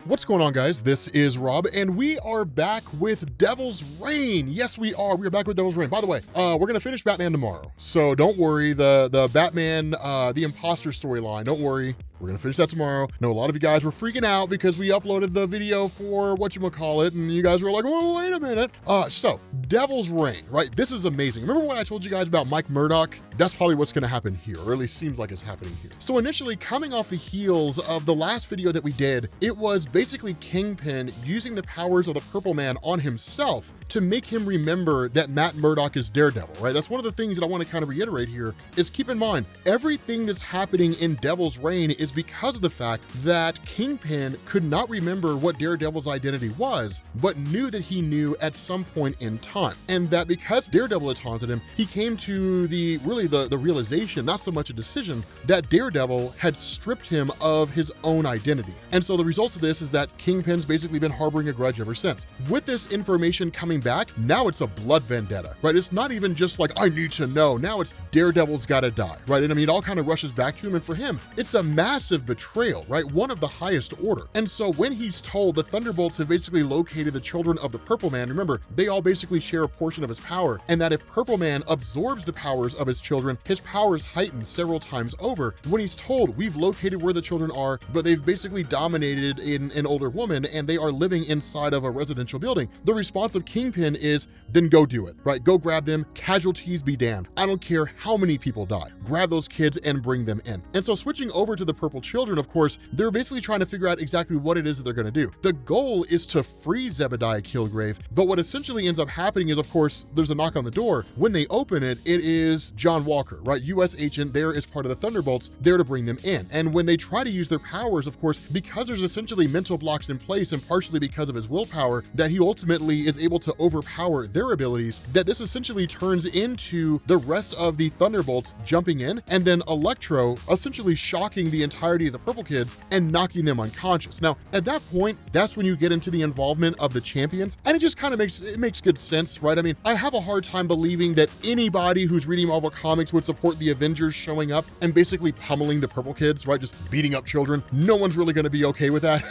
What's going on, guys? This is Rob, and we are back with Devil's Reign. Yes, we are. We are back with Devil's Reign. By the way, we're gonna finish Batman tomorrow, so don't worry. The Batman, the imposter storyline. Don't worry. We're gonna finish that tomorrow. I know a lot of you guys were freaking out because we uploaded the video for whatchamacallit, and you guys were like, "Oh, wait a minute." So Devil's Reign, right? This is amazing. Remember when I told you guys about Mike Murdock? That's probably what's gonna happen here, or at least seems like it's happening here. So initially, coming off the heels of the last video that we did, it was basically Kingpin using the powers of the Purple Man on himself to make him remember that Matt Murdock is Daredevil, right? That's one of the things that I want to kind of reiterate here is keep in mind, everything that's happening in Devil's Reign is because of the fact that Kingpin could not remember what Daredevil's identity was, but knew that he knew at some point in time. And that because Daredevil had taunted him, he came to the realization, not so much a decision, that Daredevil had stripped him of his own identity. And so the result of this is that Kingpin's basically been harboring a grudge ever since. With this information coming back, now it's a blood vendetta, right? It's not even just like, I need to know. Now it's Daredevil's gotta die, right? And I mean, it all kind of rushes back to him. And for him, it's a massive betrayal, right? One of the highest order. And so when he's told the Thunderbolts have basically located the children of the Purple Man, remember, they all basically share a portion of his power, and that if Purple Man absorbs the powers of his children, his powers heighten several times over. When he's told, we've located where the children are, but they've basically dominated in an older woman, and they are living inside of a residential building, the response of Kingpin is, then go do it, right? Go grab them, casualties be damned. I don't care how many people die. Grab those kids and bring them in. And so switching over to the Purple Children, of course, they're basically trying to figure out exactly what it is that they're gonna do. The goal is to free Zebediah Killgrave, but what essentially ends up happening is, of course, there's a knock on the door. When they open it, it is John Walker, right? US agent there is part of the Thunderbolts, there to bring them in. And when they try to use their powers, of course, because there's essentially mental blocks in place, and partially because of his willpower, that he ultimately is able to overpower their abilities, that this essentially turns into the rest of the Thunderbolts jumping in, and then Electro essentially shocking the entirety of the Purple Kids and knocking them unconscious. Now, at that point, that's when you get into the involvement of the champions, and it just kind of makes good sense, right? I mean, I have a hard time believing that anybody who's reading Marvel Comics would support the Avengers showing up and basically pummeling the Purple Kids, right? Just beating up children. No one's really going to be okay with that.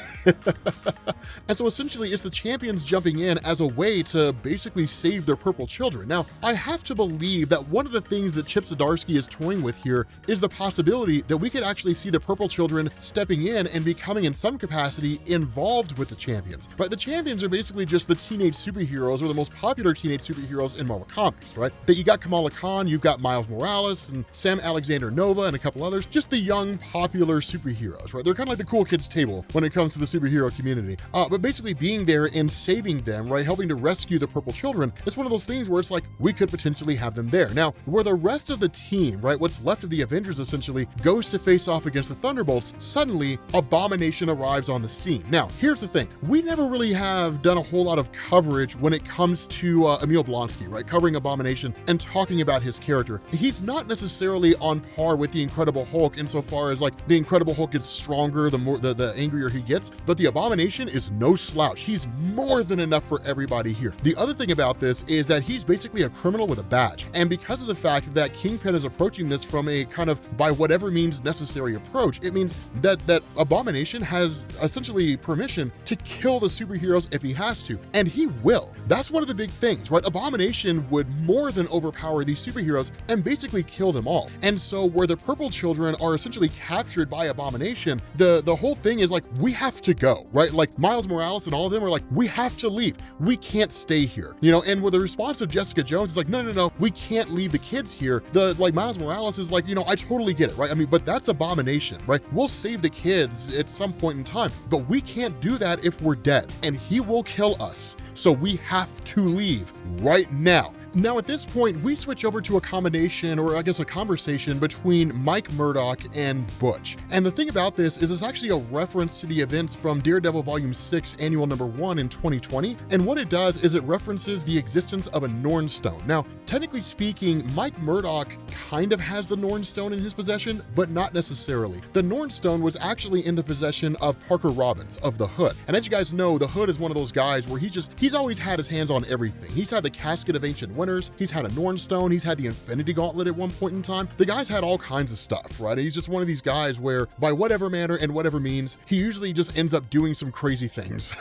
And so essentially, it's the champions jumping in as a way to basically save their Purple Children. Now, I have to believe that one of the things that Chip Zdarsky is toying with here is the possibility that we could actually see the Purple Children stepping in and becoming in some capacity involved with the champions, right? The champions are basically just the teenage superheroes, or the most popular teenage superheroes in Marvel Comics, right? That you got Kamala Khan, you've got Miles Morales and Sam Alexander Nova and a couple others, just the young popular superheroes, right? They're kind of like the cool kids table when it comes to the superhero community. But basically being there and saving them, right? Helping to rescue the Purple Children, it's one of those things where it's like, we could potentially have them there. Now, where the rest of the team, right? What's left of the Avengers essentially goes to face off against the Thunderbolts, suddenly Abomination arrives on the scene. Now, here's the thing. We never really have done a whole lot of coverage when it comes to Emil Blonsky, right? Covering Abomination and talking about his character. He's not necessarily on par with the Incredible Hulk insofar as like the Incredible Hulk gets stronger the angrier he gets, but the Abomination is no slouch. He's more than enough for everybody here. The other thing about this is that he's basically a criminal with a badge. And because of the fact that Kingpin is approaching this from a kind of by whatever means necessary approach, it means that Abomination has essentially permission to kill the superheroes if he has to, and he will. That's one of the big things, right? Abomination would more than overpower these superheroes and basically kill them all. And so where the Purple Children are essentially captured by Abomination, the whole thing is like, we have to go, right? Like Miles Morales and all of them are like, we have to leave. We can't stay here, you know? And with the response of Jessica Jones, it's like, no, we can't leave the kids here. Like Miles Morales is like, I totally get it, right? I mean, but that's Abomination, right? We'll save the kids at some point in time, but we can't do that if we're dead, and he will kill us. So we have to leave right now. Now, at this point, we switch over to a combination, or I guess a conversation between Mike Murdock and Butch. And the thing about this is it's actually a reference to the events from Daredevil Volume 6, Annual Number 1 in 2020. And what it does is it references the existence of a Norn Stone. Now, technically speaking, Mike Murdock kind of has the Norn Stone in his possession, but not necessarily. The Norn Stone was actually in the possession of Parker Robbins of the Hood. And as you guys know, the Hood is one of those guys where he's always had his hands on everything. He's had the Casket of Ancient winners. He's had a Norn Stone. He's had the Infinity Gauntlet at one point in time. The guy's had all kinds of stuff, right? And he's just one of these guys where by whatever manner and whatever means, he usually just ends up doing some crazy things.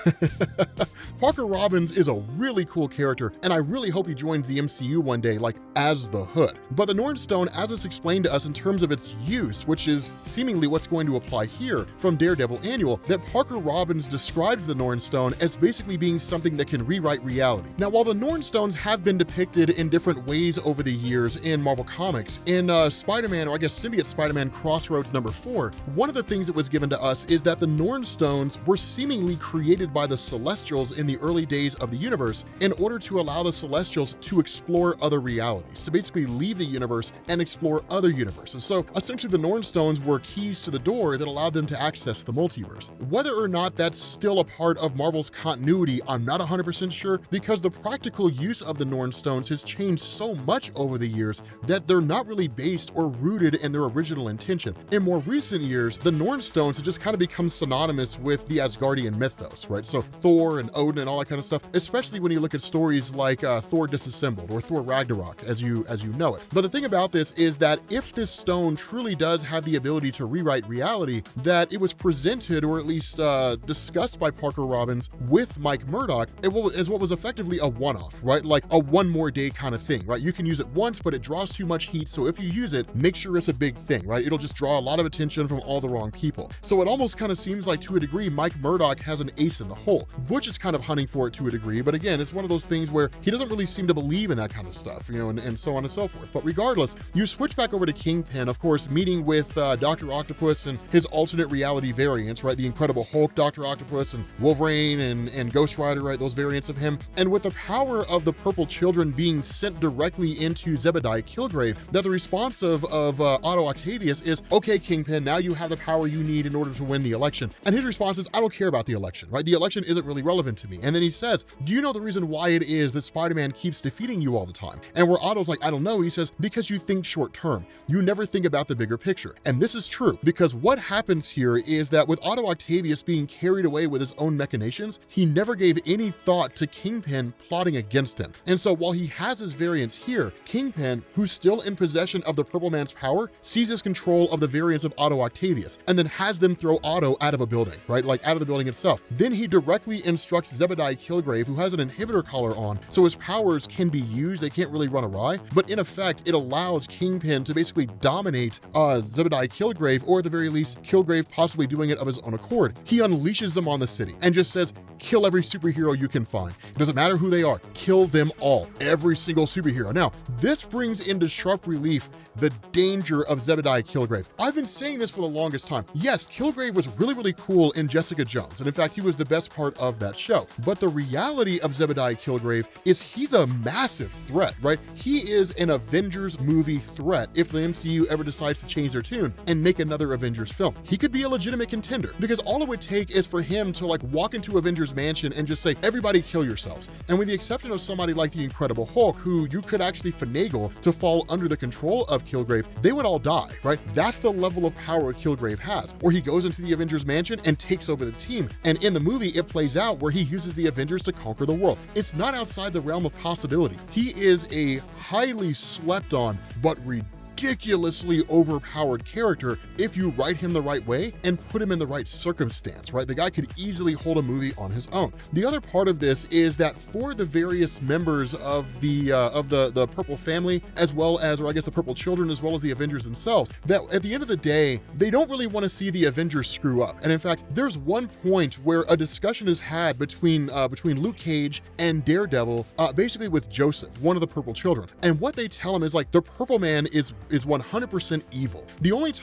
Parker Robbins is a really cool character, and I really hope he joins the MCU one day, like as the Hood. But the Norn Stone, as it's explained to us in terms of its use, which is seemingly what's going to apply here from Daredevil Annual, that Parker Robbins describes the Norn Stone as basically being something that can rewrite reality. Now, while the Norn Stones have been depicted in different ways over the years in Marvel Comics, in Spider-Man, or I guess Symbiote Spider-Man Crossroads #4, one of the things that was given to us is that the Norn Stones were seemingly created by the Celestials in the early days of the universe in order to allow the Celestials to explore other realities, to basically leave the universe and explore other universes. So essentially the Norn Stones were keys to the door that allowed them to access the multiverse. Whether or not that's still a part of Marvel's continuity, I'm not 100% sure, because the practical use of the Norn Stones has changed so much over the years that they're not really based or rooted in their original intention. In more recent years, the Norn Stones have just kind of become synonymous with the Asgardian mythos, right? So Thor and Odin and all that kind of stuff, especially when you look at stories like Thor Disassembled or Thor Ragnarok, as you know it. But the thing about this is that if this stone truly does have the ability to rewrite reality, that it was presented, or at least discussed by Parker Robbins with Mike Murdock, as what was effectively a one-off, right? Like a one more day kind of thing, right? You can use it once, but it draws too much heat. So if you use it, make sure it's a big thing, right? It'll just draw a lot of attention from all the wrong people. So it almost kind of seems like, to a degree, Mike Murdock has an ace in the hole. Butch is kind of hunting for it to a degree, but again, it's one of those things where he doesn't really seem to believe in that kind of stuff, you know, and so on and so forth. But regardless, you switch back over to Kingpin, of course, meeting with Dr. Octopus and his alternate reality variants, right? The Incredible Hulk, Dr. Octopus, and Wolverine and Ghost Rider, right? Those variants of him. And with the power of the Purple Children being sent directly into Zebediah Killgrave, that the response of Otto Octavius is, okay, Kingpin, now you have the power you need in order to win the election. And his response is, I don't care about the election, right? The election isn't really relevant to me. And then he says, do you know the reason why it is that Spider-Man keeps defeating you all the time? And where Otto's like, I don't know, he says, because you think short term. You never think about the bigger picture. And this is true, because what happens here is that with Otto Octavius being carried away with his own machinations, he never gave any thought to Kingpin plotting against him. And so while he has his variants here, Kingpin, who's still in possession of the Purple Man's power, seizes control of the variants of Otto Octavius and then has them throw Otto out of a building, right? Like out of the building itself. Then he directly instructs Zebediah Killgrave, who has an inhibitor collar on, so his powers can be used, they can't really run awry, but in effect, it allows Kingpin to basically dominate Zebediah Killgrave, or at the very least, Killgrave possibly doing it of his own accord. He unleashes them on the city and just says, kill every superhero you can find. It doesn't matter who they are, kill them all, every single superhero. Now, this brings into sharp relief the danger of Zebediah Killgrave. I've been saying this for the longest time. Yes, Killgrave was really, really cool in Jessica Jones, and in fact, he was the best part of that show. But the reality of Zebediah Killgrave is he's a massive threat, right? He is an Avengers movie threat if the MCU ever decides to change their tune and make another Avengers film. He could be a legitimate contender, because all it would take is for him to like walk into Avengers Mansion and just say, everybody kill yourselves. And with the exception of somebody like the Incredible Hulk, who you could actually finagle to fall under the control of Killgrave, they would all die, right? That's the level of power Killgrave has. Or he goes into the Avengers Mansion and takes over the team. And in the movie, it plays out where he uses the Avengers to conquer the world. It's not outside the realm of possibility. He is a highly slept on, but ridiculously overpowered character if you write him the right way and put him in the right circumstance, right? The guy could easily hold a movie on his own. The other part of this is that for the various members of the Purple family, as well as, or I guess the Purple Children, as well as the Avengers themselves, that at the end of the day, they don't really want to see the Avengers screw up. And in fact, there's one point where a discussion is had between Luke Cage and Daredevil, basically with Joseph, one of the Purple Children. And what they tell him is like, the Purple Man is 100% evil. The only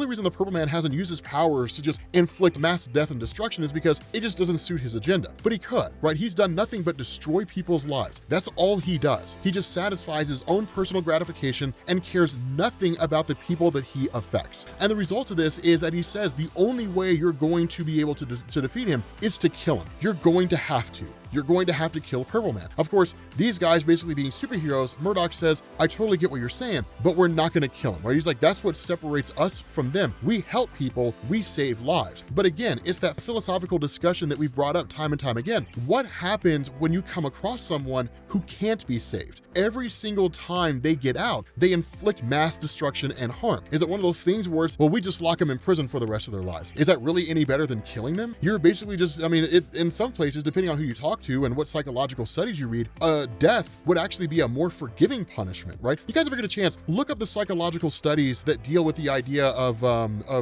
reason the Purple Man hasn't used his powers to just inflict mass death and destruction is because it just doesn't suit his agenda. But he could, right? He's done nothing but destroy people's lives. That's all he does. He just satisfies his own personal gratification and cares nothing about the people that he affects. And the result of this is that he says the only way you're going to be able to defeat him is to kill him. You're going to have to. you're going to have to kill Purple Man. Of course, these guys basically being superheroes, Murdock says, I totally get what you're saying, but we're not going to kill him, right? He's like, that's what separates us from them. We help people, we save lives. But again, it's that philosophical discussion that we've brought up time and time again. What happens when you come across someone who can't be saved? Every single time they get out, they inflict mass destruction and harm. Is it one of those things where it's, well, we just lock them in prison for the rest of their lives? Is that really any better than killing them? You're basically just, I mean, in some places, depending on who you talk to and what psychological studies you read, death would actually be a more forgiving punishment, right? You guys ever get a chance, look up the psychological studies that deal with the idea of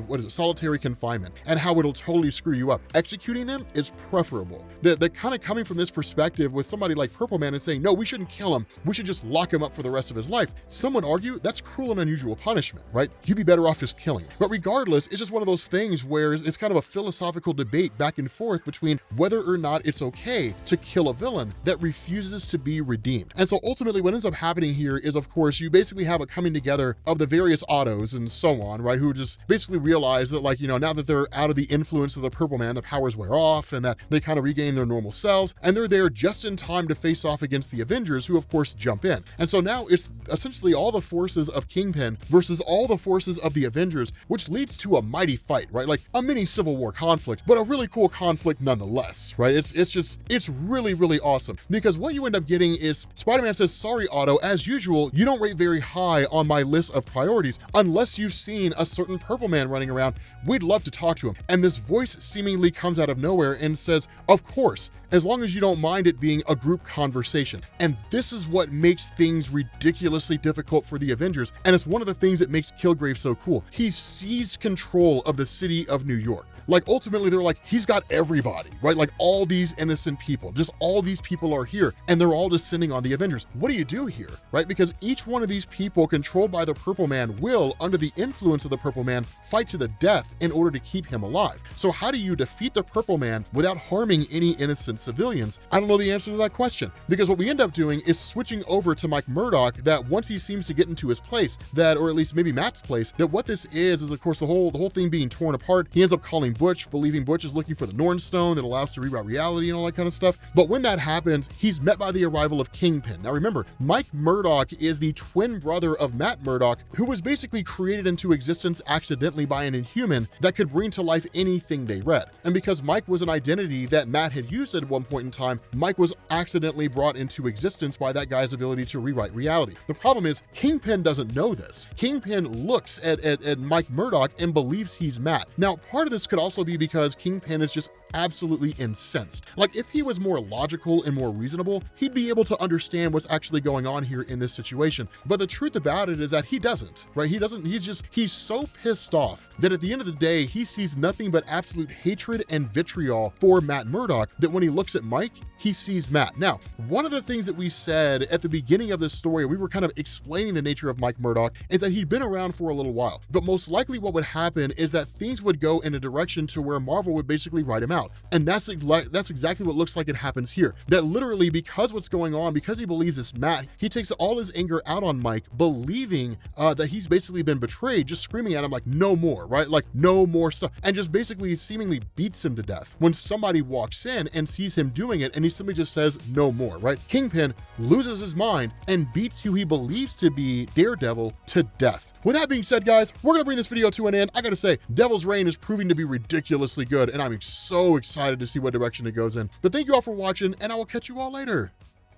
what is it, solitary confinement, and how it'll totally screw you up. Executing them is preferable. They're kind of coming from this perspective with somebody like Purple Man and saying, no, we shouldn't kill him. We should just lock him up for the rest of his life. Some would argue that's cruel and unusual punishment, right? You'd be better off just killing him. But regardless, it's just one of those things where it's kind of a philosophical debate back and forth between whether or not it's okay to kill a villain that refuses to be redeemed. And so ultimately what ends up happening here is, of course, you basically have a coming together of the various autos and so on, right? Who just basically realize that, like, you know, now that they're out of the influence of the Purple Man, the powers wear off and that they kind of regain their normal selves, and they're there just in time to face off against the Avengers, who of course jump in. And so now it's essentially all the forces of Kingpin versus all the forces of the Avengers, which leads to a mighty fight, right? Like a mini Civil War conflict, but a really cool conflict nonetheless, right? It's really, really awesome, because what you end up getting is Spider-Man says, sorry, Otto, as usual, you don't rate very high on my list of priorities unless you've seen a certain Purple Man running around. We'd love to talk to him. And this voice seemingly comes out of nowhere and says, of course, as long as you don't mind it being a group conversation. And this is what makes things ridiculously difficult for the Avengers. And it's one of the things that makes Kilgrave so cool. He seized control of the city of New York. Like ultimately they're like, he's got everybody, right? Like all these innocent people, just all these people are here and they're all descending on the Avengers. What do you do here, right? Because each one of these people controlled by the Purple Man will, under the influence of the Purple Man, fight to the death in order to keep him alive. So how do you defeat the Purple Man without harming any innocent civilians? I don't know the answer to that question, because what we end up doing is switching over to Mike Murdock, that once he seems to get into his place, that, or at least maybe Matt's place, that what this is of course the whole thing being torn apart. He ends up calling Butch, believing Butch is looking for the Norn Stone that allows to rewrite reality and all that kind of stuff. But when that happens, he's met by the arrival of Kingpin. Now remember, Mike Murdock is the twin brother of Matt Murdock, who was basically created into existence accidentally by an Inhuman that could bring to life anything they read. And because Mike was an identity that Matt had used at one point in time, Mike was accidentally brought into existence by that guy's ability to rewrite reality. The problem is Kingpin doesn't know this. Kingpin looks at Mike Murdock and believes he's Matt. Now, part of this could also be because Kingpin is just absolutely incensed. Like if he was more logical and more reasonable, he'd be able to understand what's actually going on here in this situation. But the truth about it is that he doesn't, right? He's so pissed off that at the end of the day, he sees nothing but absolute hatred and vitriol for Matt Murdock, that when he looks at Mike, he sees Matt. Now, one of the things that we said at the beginning of this story, we were kind of explaining the nature of Mike Murdock, is that he'd been around for a little while, but most likely what would happen is that things would go in a direction to where Marvel would basically write him out. And that's exactly what looks like it happens here. That literally, because what's going on, because he believes it's Matt, he takes all his anger out on Mike, believing that he's basically been betrayed, just screaming at him like, no more, right? Like, no more stuff. And just basically seemingly beats him to death when somebody walks in and sees him doing it, and he simply just says, no more, right? Kingpin loses his mind and beats who he believes to be Daredevil to death. With that being said, guys, we're gonna bring this video to an end. I gotta say, Devil's Reign is proving to be ridiculously good, and I'm so excited to see what direction it goes in. But thank you all for watching, and I will catch you all later.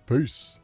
Peace.